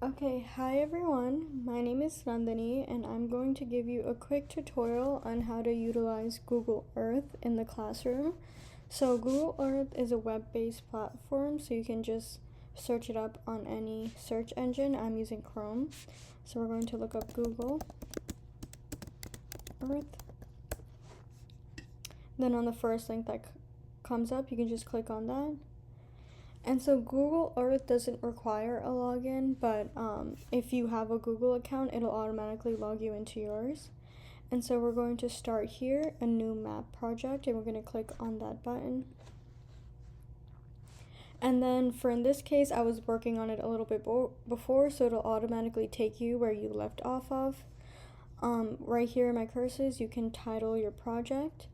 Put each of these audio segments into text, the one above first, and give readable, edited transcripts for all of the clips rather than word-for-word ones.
Okay, hi everyone. My name is Nandini and I'm going to give you a quick tutorial on how to utilize Google Earth in the classroom. So Google Earth is a web-based platform, so you can just search it up on any search engine. I'm using Chrome. So we're going to look up Google Earth. Then on the first link that comes up, you can just click on that. And so Google Earth doesn't require a login, but if you have a Google account, it'll automatically log you into yours. And so we're going to start here, a new map project, and we're going to click on that button. And then for in this case, I was working on it a little bit before, so it'll automatically take you where you left off of. Right here in my cursors, you can title your project.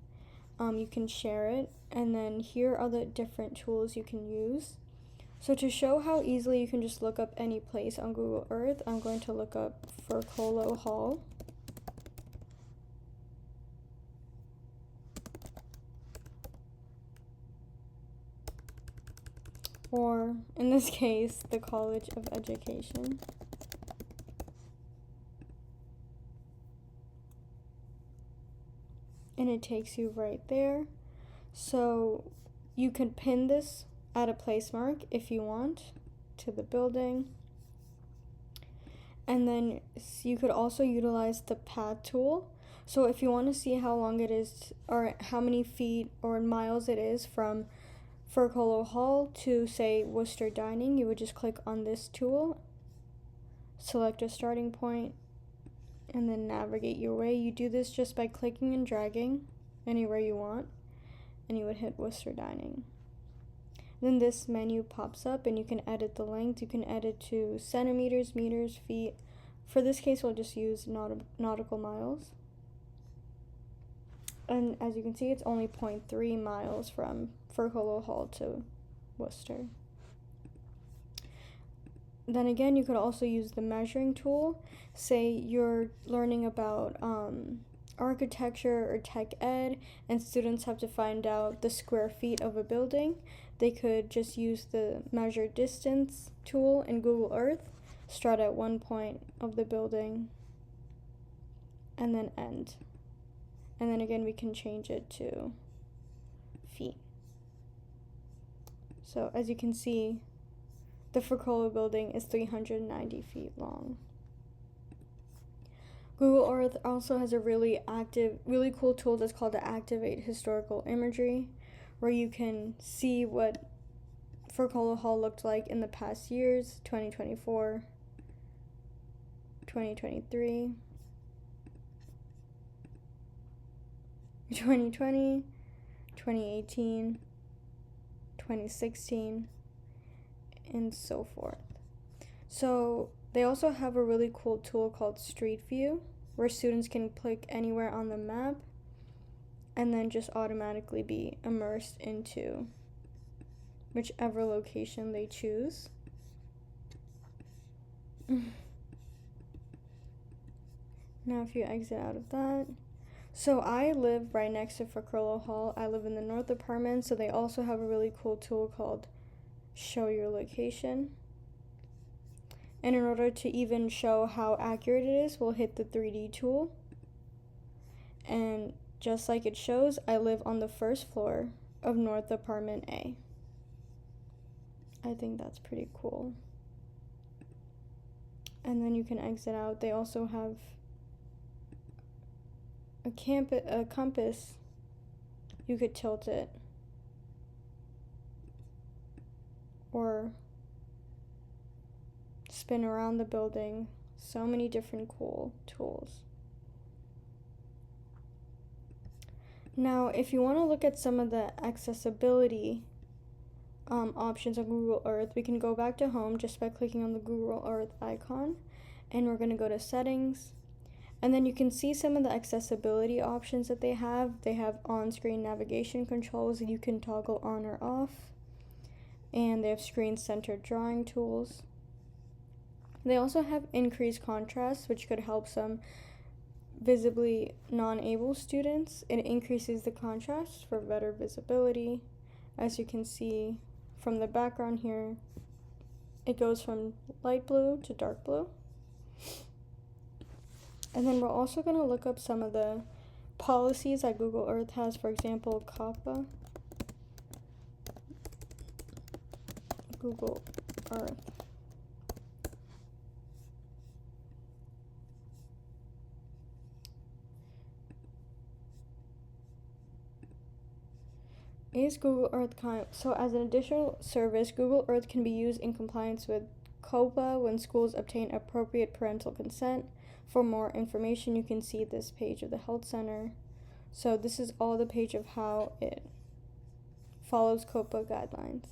You can share it, and then here are the different tools you can use. So to show how easily you can just look up any place on Google Earth, I'm going to look up Firkolo Hall. Or in this case, the College of Education. And it takes you right there. So you can pin this at a place mark if you want to the building. And then you could also utilize the path tool. So if you want to see how long it is or how many feet or miles it is from Firkolo Hall to say Worcester Dining, you would just click on this tool, select a starting point, and then navigate your way. You do this just by clicking and dragging anywhere you want, and you would hit Worcester Dining. Then this menu pops up and you can edit the length. You can edit to centimeters, meters, feet. For this case, we'll just use nautical miles. And as you can see, it's only 0.3 miles from Firkolo Hall to Worcester. Then again, you could also use the measuring tool. Say you're learning about architecture or tech ed, and students have to find out the square feet of a building. They could just use the measure distance tool in Google Earth, start at one point of the building, and then end. And then again, we can change it to feet. So as you can see, the Firkolo building is 390 feet long. Google Earth also has a really cool tool that's called the Activate Historical Imagery, where you can see what Firkolo Hall looked like in the past years, 2024, 2023, 2020, 2018, 2016, and so forth. So they also have a really cool tool called Street View, where students can click anywhere on the map and then just automatically be immersed into whichever location they choose. Now if you exit out of that. So I live right next to Firkolo Hall. I live in the North Apartment, so they also have a really cool tool called Show Your Location. And in order to even show how accurate it is, we'll hit the 3D tool. And just like it shows, I live on the first floor of North Apartment A. I think that's pretty cool. And then you can exit out. They also have a compass. You could tilt it or spin around the building. So many different cool tools. Now, if you want to look at some of the accessibility options on Google Earth, we can go back to home just by clicking on the Google Earth icon, and we're going to go to settings. And then you can see some of the accessibility options that they have. They have on-screen navigation controls that you can toggle on or off. And they have screen-centered drawing tools. They also have increased contrast, which could help some visibly non-able students. It increases the contrast for better visibility. As you can see from the background here, it goes from light blue to dark blue. And then we're also going to look up some of the policies that Google Earth has. For example, COPPA, Google Earth. Is Google Earth so as an additional service, Google Earth can be used in compliance with COPPA when schools obtain appropriate parental consent. For more information, you can see this page of the Health Center. So this is all the page of how it follows COPPA guidelines.